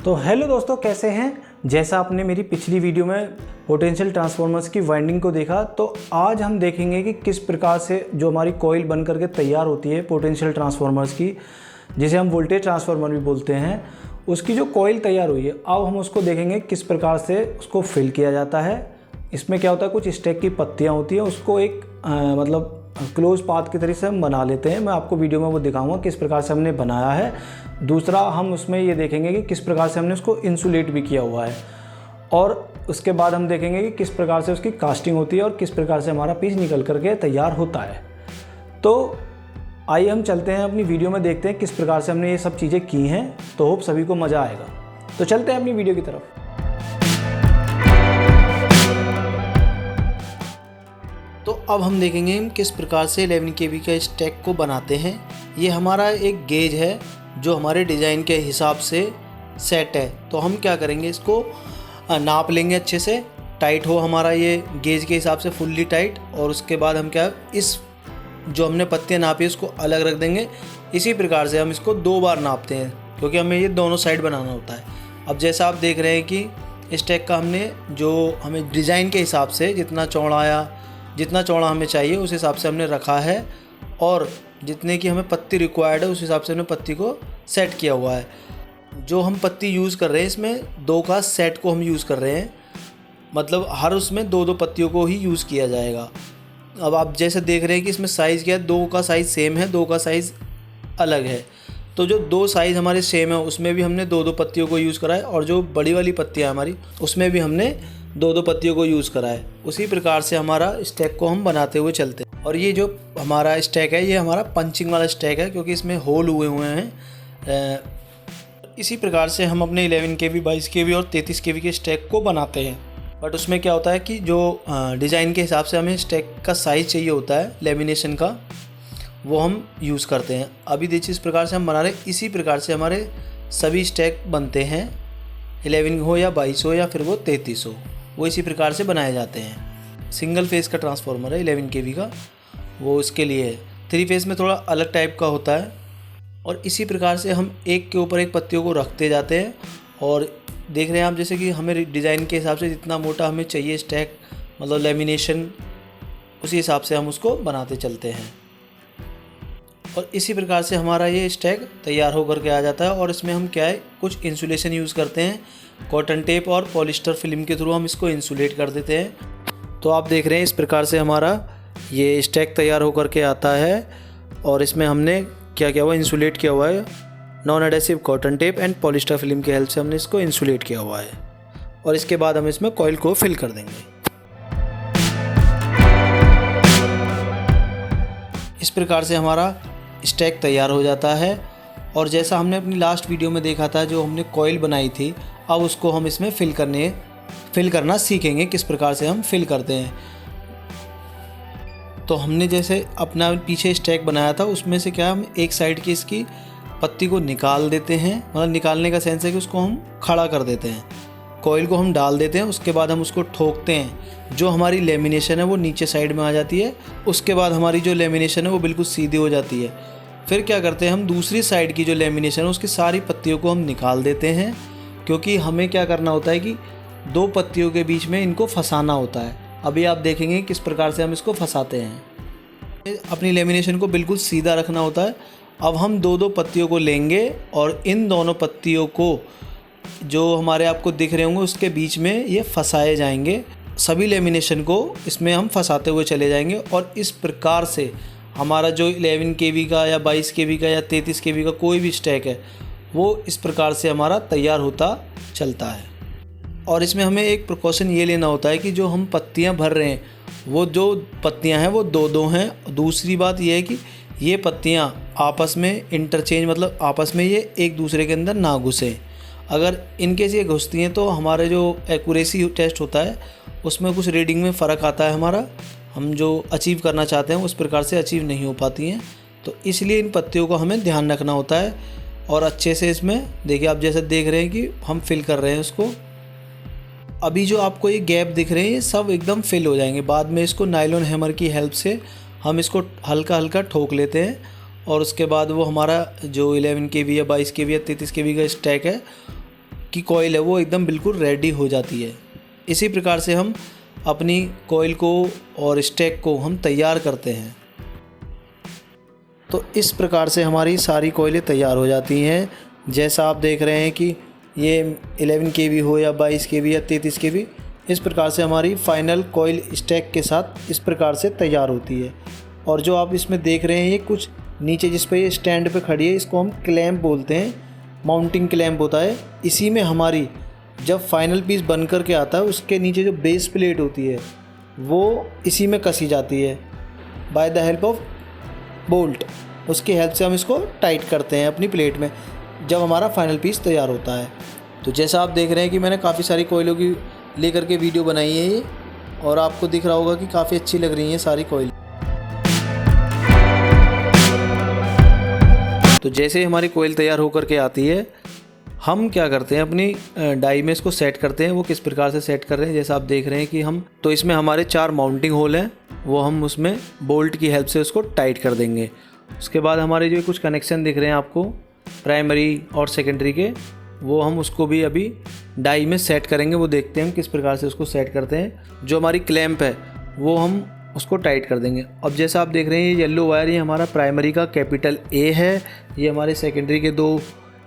तो हेलो दोस्तों, कैसे हैं। जैसा आपने मेरी पिछली वीडियो में पोटेंशियल ट्रांसफार्मर्स की वाइंडिंग को देखा, तो आज हम देखेंगे कि किस प्रकार से जो हमारी कॉइल बन करके तैयार होती है पोटेंशियल ट्रांसफार्मर्स की, जिसे हम वोल्टेज ट्रांसफार्मर भी बोलते हैं, उसकी जो कॉइल तैयार हुई है, अब हम उसको देखेंगे किस प्रकार से उसको फिल किया जाता है। इसमें क्या होता है, कुछ स्टेक की पत्तियाँ होती हैं, उसको एक मतलब क्लोज पाथ की तरह से हम बना लेते हैं। मैं आपको वीडियो में वो दिखाऊंगा किस प्रकार से हमने बनाया है। दूसरा, हम उसमें ये देखेंगे कि किस प्रकार से हमने उसको इंसुलेट भी किया हुआ है, और उसके बाद हम देखेंगे कि किस प्रकार से उसकी कास्टिंग होती है और किस प्रकार से हमारा पीस निकल करके तैयार होता है। तो आइए हम चलते हैं अपनी वीडियो में, देखते हैं किस प्रकार से हमने ये सब चीज़ें की हैं। तो होप सभी को मज़ा आएगा। तो चलते हैं अपनी वीडियो की तरफ। तो अब हम देखेंगे किस प्रकार से 11 kV का स्टैक को बनाते हैं। ये हमारा एक गेज है जो हमारे डिज़ाइन के हिसाब से सेट है। तो हम क्या करेंगे, इसको नाप लेंगे अच्छे से, टाइट हो हमारा ये गेज के हिसाब से फुल्ली टाइट। और उसके बाद हम क्या, इस जो हमने पत्तियाँ नापी उसको अलग रख देंगे। इसी प्रकार से हम इसको 2 बार नापते हैं, क्योंकि हमें ये दोनों साइड बनाना होता है। अब जैसा आप देख रहे हैं कि स्टैक का हमने जो हमें डिज़ाइन के हिसाब से जितना चौड़ा हमें चाहिए उस हिसाब से हमने रखा है, और जितने की हमें पत्ती रिक्वायर्ड है उस हिसाब से हमने पत्ती को सेट किया हुआ है। जो हम पत्ती यूज़ कर रहे हैं, इसमें 2 का सेट को हम यूज़ कर रहे हैं, मतलब हर उसमें 2 पत्तियों को ही यूज़ किया जाएगा। अब आप जैसे देख रहे हैं कि इसमें साइज़ क्या है, 2 का साइज़ सेम है, 2 का साइज़ अलग है। तो जो 2 साइज़ हमारे सेम है उसमें भी हमने 2 पत्तियों को यूज़ करा है, और जो बड़ी वाली पत्तियाँ हमारी उसमें भी हमने 2 पत्तियों को यूज़ करा है। उसी प्रकार से हमारा स्टैक को हम बनाते हुए चलते हैं। और ये जो हमारा स्टैक है, ये हमारा पंचिंग वाला स्टैक है, क्योंकि इसमें होल हुए हैं। इसी प्रकार से हम अपने 11 kV, 22 kV और 33 kV के स्टैक को बनाते हैं। बट उसमें क्या होता है कि जो डिज़ाइन के हिसाब से हमें स्टैक का साइज़ चाहिए होता है लेमिनेशन का, वो हम यूज़ करते हैं। अभी देखिए इस प्रकार से हम बना रहे हैं। इसी प्रकार से हमारे सभी स्टैक बनते हैं, 11 हो या 22 हो या फिर वो 33 हो, वो इसी प्रकार से बनाए जाते हैं। सिंगल फेज़ का ट्रांसफार्मर है 11 kV का, वो इसके लिए है। 3 फेज़ में थोड़ा अलग टाइप का होता है। और इसी प्रकार से हम एक के ऊपर एक पत्तियों को रखते जाते हैं। और देख रहे हैं आप, जैसे कि हमें डिज़ाइन के हिसाब से जितना मोटा हमें चाहिए स्टैक, मतलब लेमिनेशन, उसी हिसाब से हम उसको बनाते चलते हैं। और इसी प्रकार से हमारा ये स्टैक तैयार होकर के आ जाता है। और इसमें हम क्या है, कुछ इंसुलेशन यूज़ करते हैं, कॉटन टेप और पॉलिस्टर फिल्म के थ्रू हम इसको इंसुलेट कर देते हैं। तो आप देख रहे हैं इस प्रकार से हमारा ये स्टैक तैयार होकर के आता है। और इसमें हमने क्या किया हुआ, इंसुलेट किया हुआ है, non adhesive cotton tape and polyester film की हेल्प से हमने इसको इंसुलेट किया हुआ है। और इसके बाद हम इसमें कॉइल को फिल कर देंगे। इस प्रकार से हमारा स्टैक तैयार हो जाता है। और जैसा हमने अपनी लास्ट वीडियो में देखा था, जो हमने कॉइल बनाई थी, अब उसको हम इसमें फिल करना सीखेंगे, किस प्रकार से हम फिल करते हैं। तो हमने जैसे अपना पीछे स्टैक बनाया था, उसमें से क्या, हम एक साइड की इसकी पत्ती को निकाल देते हैं। मतलब निकालने का सेंस है कि उसको हम खड़ा कर देते हैं, कॉइल को हम डाल देते हैं। उसके बाद हम उसको ठोकते हैं, जो हमारी लेमिनेशन है वो नीचे साइड में आ जाती है। उसके बाद हमारी जो लेमिनेशन है वो बिल्कुल सीधी हो जाती है। फिर क्या करते हैं, हम दूसरी साइड की जो लेमिनेशन है उसकी सारी पत्तियों को हम निकाल देते हैं, क्योंकि हमें क्या करना होता है कि 2 पत्तियों के बीच में इनको फंसाना होता है। अभी आप देखेंगे किस प्रकार से हम इसको फंसाते हैं। अपनी लेमिनेशन को बिल्कुल सीधा रखना होता है। अब हम 2 पत्तियों को लेंगे और इन दोनों पत्तियों को, जो हमारे आपको दिख रहे होंगे, उसके बीच में ये फंसाए जाएंगे। सभी लेमिनेशन को इसमें हम फंसाते हुए चले जाएंगे। और इस प्रकार से हमारा जो 11 kV का या 22 kV का या 33 kV का कोई भी स्टैक है, वो इस प्रकार से हमारा तैयार होता चलता है। और इसमें हमें एक प्रिकॉशन ये लेना होता है कि जो हम पत्तियां भर रहे हैं, वो जो पत्तियां हैं वो 2 हैं। दूसरी बात ये है कि ये पत्तियां आपस में इंटरचेंज, मतलब आपस में ये एक दूसरे के अंदर ना घुसे। अगर इनके से ये घुसती हैं तो हमारे जो एक्यूरेसी टेस्ट होता है उसमें कुछ रीडिंग में फ़र्क आता है हमारा। हम जो अचीव करना चाहते हैं उस प्रकार से अचीव नहीं हो पाती हैं। तो इसलिए इन पत्तियों को हमें ध्यान रखना होता है। और अच्छे से इसमें देखिए, आप जैसे देख रहे हैं कि हम फिल कर रहे हैं उसको। अभी जो आपको ये गैप दिख रहे हैं, ये सब एकदम फिल हो जाएंगे। बाद में इसको नायलॉन हैमर की हेल्प से हम इसको हल्का हल्का ठोक लेते हैं। और उसके बाद वो हमारा जो 11 kV या 22 kV या 33 kV का स्टैक है की कॉइल है वो एकदम बिल्कुल रेडी हो जाती है। इसी प्रकार से हम अपनी कॉइल को और स्टैक को हम तैयार करते हैं। तो इस प्रकार से हमारी सारी कॉइलें तैयार हो जाती हैं। जैसा आप देख रहे हैं कि ये 11 kV हो या 22 kV या 33 kV, इस प्रकार से हमारी फाइनल कॉइल स्टैक के साथ इस प्रकार से तैयार होती है। और जो आप इसमें देख रहे हैं ये कुछ नीचे जिस पे ये स्टैंड पे खड़ी है, इसको हम क्लैंप बोलते हैं, माउंटिंग क्लैंप होता है। इसी में हमारी जब फाइनल पीस बन कर के आता है उसके नीचे जो बेस प्लेट होती है वो इसी में कसी जाती है by the help of bolt. उसकी हेल्प से हम इसको टाइट करते हैं अपनी प्लेट में जब हमारा फाइनल पीस तैयार होता है। तो जैसा आप देख रहे हैं कि मैंने काफ़ी सारी कॉइलों की लेकर के वीडियो बनाई है ये, और आपको दिख रहा होगा कि काफ़ी अच्छी लग रही हैं सारी कॉइल। तो जैसे ही हमारी कॉइल तैयार होकर के आती है हम क्या करते हैं, अपनी डाई में इसको सेट करते हैं। वो किस प्रकार से सेट कर रहे हैं, जैसा आप देख रहे हैं कि हम तो इसमें हमारे 4 माउंटिंग होल हैं, वो हम उसमें बोल्ट की हेल्प से उसको टाइट कर देंगे। उसके बाद हमारे जो कुछ कनेक्शन दिख रहे हैं आपको प्राइमरी और सेकेंडरी के, वो हम उसको भी अभी डाई में सेट करेंगे। वो देखते हैं हम किस प्रकार से उसको सेट करते हैं। जो हमारी क्लैंप है वो हम उसको टाइट कर देंगे। अब जैसा आप देख रहे हैं ये येलो वायर, ये हमारा प्राइमरी का कैपिटल ए है। ये हमारे सेकेंडरी के 2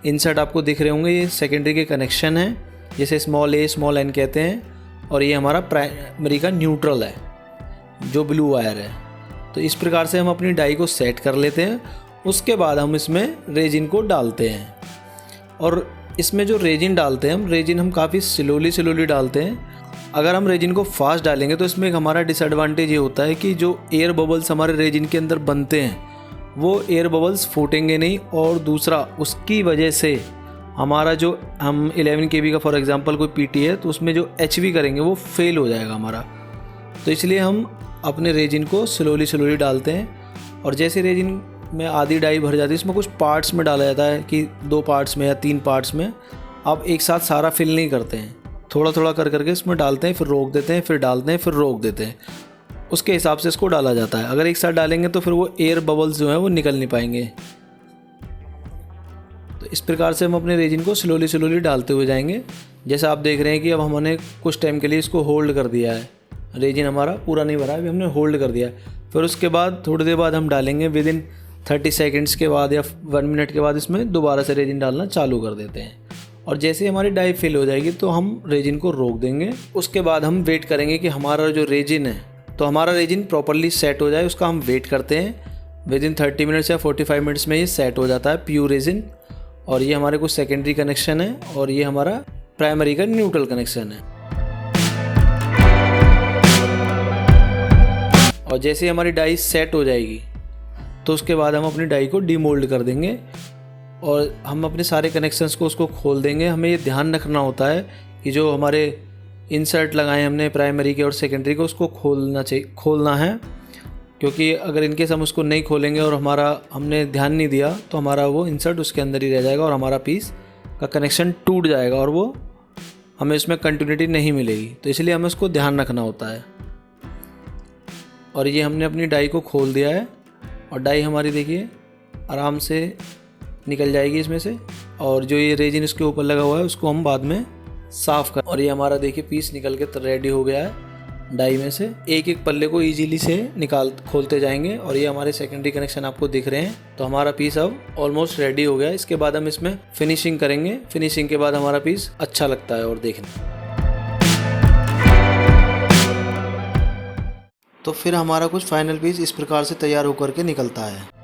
इंसर्ट आपको दिख रहे होंगे, ये सेकेंडरी के कनेक्शन है, जिसे स्मॉल ए स्मॉल एन कहते हैं। और ये हमारा प्राइमरी का न्यूट्रल है जो ब्लू वायर है। तो इस प्रकार से हम अपनी डाई को सेट कर लेते हैं। उसके बाद हम इसमें रेजिन को डालते हैं। और इसमें जो रेजिन डालते हैं हम काफ़ी स्लोली डालते हैं। अगर हम रेजिन को फास्ट डालेंगे तो इसमें एक हमारा डिसएडवांटेज ये होता है कि जो एयर बबल्स हमारे रेजिन के अंदर बनते हैं वो एयर बबल्स फूटेंगे नहीं, और दूसरा उसकी वजह से हमारा जो हम 11 kV का फॉर एग्जांपल कोई पीटी है तो उसमें जो HV करेंगे वो फेल हो जाएगा हमारा। तो इसलिए हम अपने रेजिन को स्लोली डालते हैं। और जैसे रेजिन में आधी डाई भर जाती है, इसमें कुछ पार्ट्स में डाला जाता है कि 2 पार्ट्स में या 3 पार्ट्स में। आप एक साथ सारा फिल नहीं करते हैं, थोड़ा कर करके इसमें डालते हैं, फिर रोक देते हैं, फिर डालते हैं, फिर रोक देते हैं। उसके हिसाब से इसको डाला जाता है। अगर एक साथ डालेंगे तो फिर वो एयर बबल्स जो हैं वो निकल नहीं पाएंगे। तो इस प्रकार से हम अपने रेजिन को स्लोली डालते हुए जाएंगे। जैसा आप देख रहे हैं कि अब हमने कुछ टाइम के लिए इसको होल्ड कर दिया है। रेजिन हमारा पूरा नहीं भरा, अभी हमने होल्ड कर दिया है। फिर उसके बाद थोड़ी देर बाद हम डालेंगे, विदिन 30 सेकेंड्स के बाद या 1 मिनट के बाद इसमें दोबारा से रेजिन डालना चालू कर देते हैं। और जैसे हमारी डाई फिल हो जाएगी तो हम रेजिन को रोक देंगे। उसके बाद हम वेट करेंगे कि हमारा जो रेजिन है, तो हमारा रेजिन प्रॉपरली सेट हो जाए, उसका हम वेट करते हैं। विदिन 30 मिनट्स या 45 मिनट्स में ये सेट हो जाता है प्योर रेजिन। और ये हमारे कुछ सेकेंडरी कनेक्शन है और ये हमारा प्राइमरी का न्यूट्रल कनेक्शन है। और जैसे हमारी डाई सेट हो जाएगी तो उसके बाद हम अपनी डाई को डीमोल्ड कर देंगे और हम अपने सारे कनेक्शंस को उसको खोल देंगे। हमें ये ध्यान रखना होता है कि जो हमारे इंसर्ट लगाए हमने प्राइमरी के और सेकेंडरी को, उसको खोलना है, क्योंकि अगर इनकेस हम उसको नहीं खोलेंगे और हमने ध्यान नहीं दिया तो हमारा वो इंसर्ट उसके अंदर ही रह जाएगा और हमारा पीस का कनेक्शन टूट जाएगा और वो हमें इसमें कंटिन्यूटी नहीं मिलेगी। तो इसलिए हमें उसको ध्यान रखना होता है। और ये हमने अपनी डाई को खोल दिया है और डाई हमारी देखिए आराम से निकल जाएगी इसमें से। और जो ये रेजिन इसके ऊपर लगा हुआ है उसको हम बाद में साफ़ कर। और ये हमारा देखिए पीस निकल के रेडी हो गया है डाई में से। एक एक पल्ले को इजीली से खोलते जाएंगे। और ये हमारे सेकेंडरी कनेक्शन आपको दिख रहे हैं। तो हमारा पीस अब ऑलमोस्ट रेडी हो गया है। इसके बाद हम इसमें फिनिशिंग करेंगे। फिनिशिंग के बाद हमारा पीस अच्छा लगता है और देखने। तो फिर हमारा कुछ फाइनल पीस इस प्रकार से तैयार होकर के निकलता है।